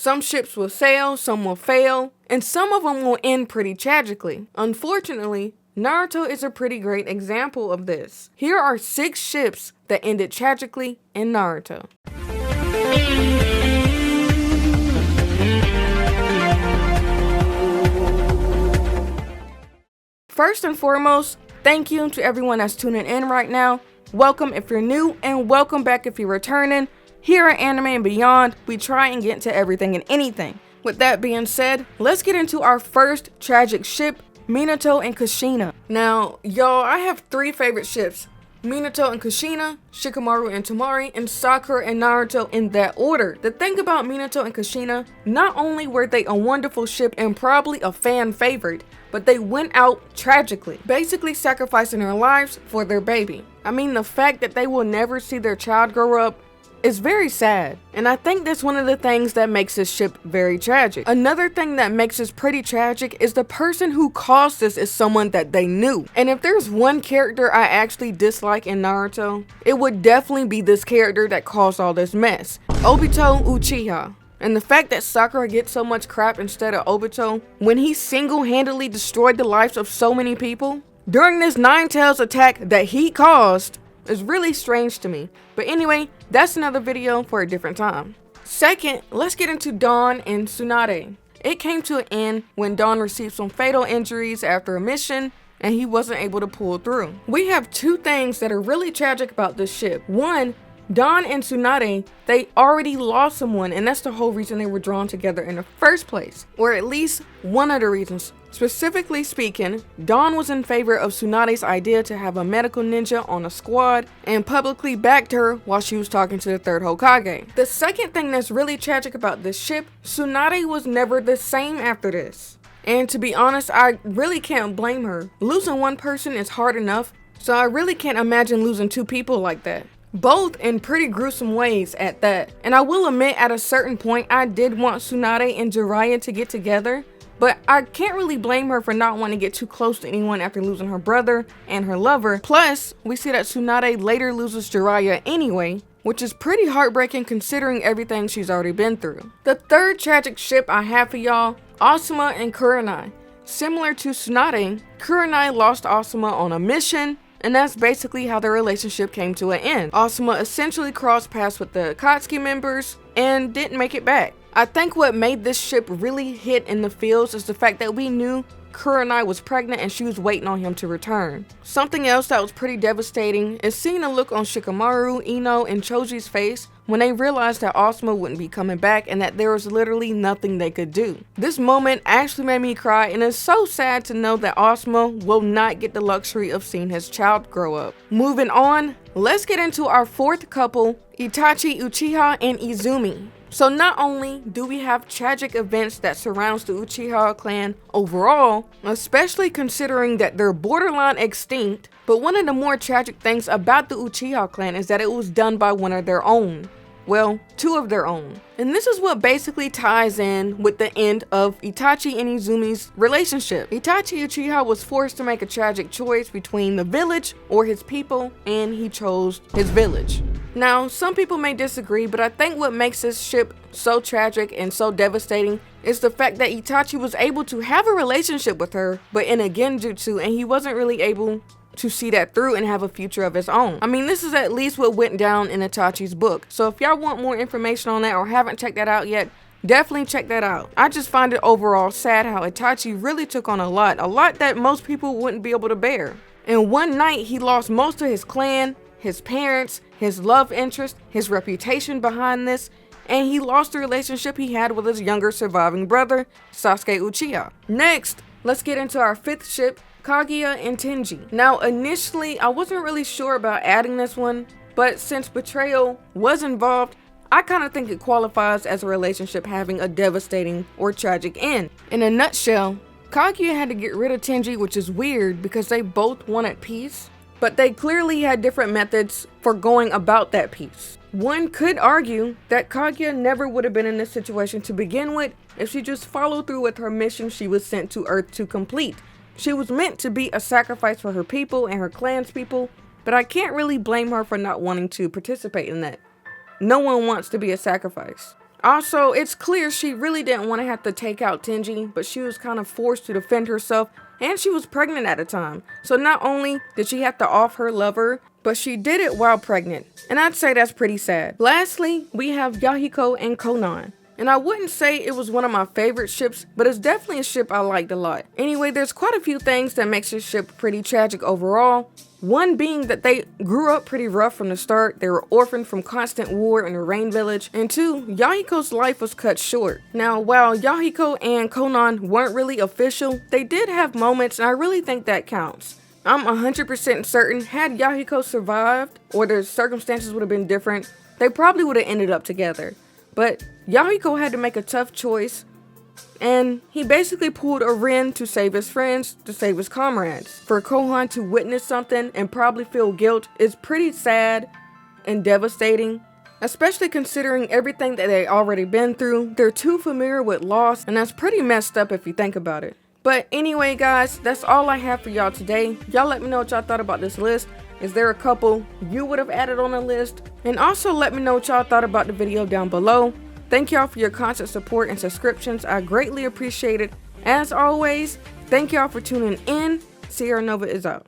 Some ships will sail, some will fail, and some of them will end pretty tragically. Unfortunately, Naruto is a pretty great example of this. Here are 6 ships that ended tragically in Naruto. First and foremost, thank you to everyone that's tuning in right now. Welcome if you're new, and welcome back if you're returning. Here at Anime and Beyond, we try and get into everything and anything. With that being said, let's get into our first tragic ship, Minato and Kushina. Now, y'all, I have 3 favorite ships. Minato and Kushina, Shikamaru and Temari, and Sakura and Naruto in that order. The thing about Minato and Kushina, not only were they a wonderful ship and probably a fan favorite, but they went out tragically, basically sacrificing their lives for their baby. I mean, the fact that they will never see their child grow up is very sad, and I think that's one of the things that makes this ship very tragic. Another thing that makes this pretty tragic is the person who caused this is someone that they knew. And if there's one character I actually dislike in Naruto, it would definitely be this character that caused all this mess, Obito Uchiha. And the fact that Sakura gets so much crap instead of Obito when he single-handedly destroyed the lives of so many people during this Nine Tails attack that he caused is really strange to me. But anyway, that's another video for a different time. Second, let's get into Dawn and Tsunade. It came to an end when Dawn received some fatal injuries after a mission and he wasn't able to pull through. We have 2 things that are really tragic about this ship. One, Dawn and Tsunade, they already lost someone, and that's the whole reason they were drawn together in the first place. Or at least one of the reasons. Specifically speaking, Dawn was in favor of Tsunade's idea to have a medical ninja on a squad and publicly backed her while she was talking to the 3rd Hokage. The second thing that's really tragic about this ship, Tsunade was never the same after this. And to be honest, I really can't blame her. Losing one person is hard enough, so I really can't imagine losing 2 people like that. Both in pretty gruesome ways at that. And I will admit, at a certain point, I did want Tsunade and Jiraiya to get together, but I can't really blame her for not wanting to get too close to anyone after losing her brother and her lover. Plus, we see that Tsunade later loses Jiraiya anyway, which is pretty heartbreaking considering everything she's already been through. The third tragic ship I have for y'all, Asuma and Kurenai. Similar to Tsunade, Kurenai lost Asuma on a mission, and that's basically how their relationship came to an end. Asuma essentially crossed paths with the Akatsuki members and didn't make it back. I think what made this ship really hit in the feels is the fact that we knew Kurenai was pregnant and she was waiting on him to return. Something else that was pretty devastating is seeing the look on Shikamaru, Ino, and Choji's face when they realized that Asuma wouldn't be coming back and that there was literally nothing they could do. This moment actually made me cry, and it's so sad to know that Asuma will not get the luxury of seeing his child grow up. Moving on, let's get into our 4th couple, Itachi Uchiha and Izumi. So not only do we have tragic events that surrounds the Uchiha clan overall, especially considering that they're borderline extinct, but one of the more tragic things about the Uchiha clan is that it was done by one of their own. Well, 2 of their own. And this is what basically ties in with the end of Itachi and Izumi's relationship. Itachi Uchiha was forced to make a tragic choice between the village or his people, and he chose his village. Now, some people may disagree, but I think what makes this ship so tragic and so devastating is the fact that Itachi was able to have a relationship with her, but in a genjutsu, and he wasn't really able to see that through and have a future of his own. I mean, this is at least what went down in Itachi's book. So if y'all want more information on that or haven't checked that out yet, definitely check that out. I just find it overall sad how Itachi really took on a lot that most people wouldn't be able to bear. In one night, he lost most of his clan, his parents, his love interest, his reputation behind this, and he lost the relationship he had with his younger surviving brother, Sasuke Uchiha. Next, let's get into our 5th ship, Kaguya and Tenji. Now, initially, I wasn't really sure about adding this one, but since betrayal was involved, I kind of think it qualifies as a relationship having a devastating or tragic end. In a nutshell, Kaguya had to get rid of Tenji, which is weird because they both wanted peace, but they clearly had different methods for going about that peace. One could argue that Kaguya never would have been in this situation to begin with if she just followed through with her mission she was sent to Earth to complete. She was meant to be a sacrifice for her people and her clan's people, but I can't really blame her for not wanting to participate in that. No one wants to be a sacrifice. Also, it's clear she really didn't want to have to take out Tenji, but she was kind of forced to defend herself, and she was pregnant at the time. So not only did she have to off her lover, but she did it while pregnant. And I'd say that's pretty sad. Lastly, we have Yahiko and Konan. And I wouldn't say it was one of my favorite ships, but it's definitely a ship I liked a lot. Anyway, there's quite a few things that makes this ship pretty tragic overall. One being that they grew up pretty rough from the start. They were orphaned from constant war in the Rain Village. And two, Yahiko's life was cut short. Now, while Yahiko and Konan weren't really official, they did have moments, and I really think that counts. I'm 100% certain had Yahiko survived, or the circumstances would have been different, they probably would have ended up together. But Yahiko had to make a tough choice, and he basically pulled a Rin to save his friends, to save his comrades. For Kohan to witness something and probably feel guilt is pretty sad and devastating, especially considering everything that they already been through. They're too familiar with loss, and that's pretty messed up if you think about it. But anyway, guys, that's all I have for y'all today. Y'all let me know what y'all thought about this list. Is there a couple you would have added on the list? And also let me know what y'all thought about the video down below. Thank y'all for your constant support and subscriptions. I greatly appreciate it. As always, thank y'all for tuning in. Sierra Nova is out.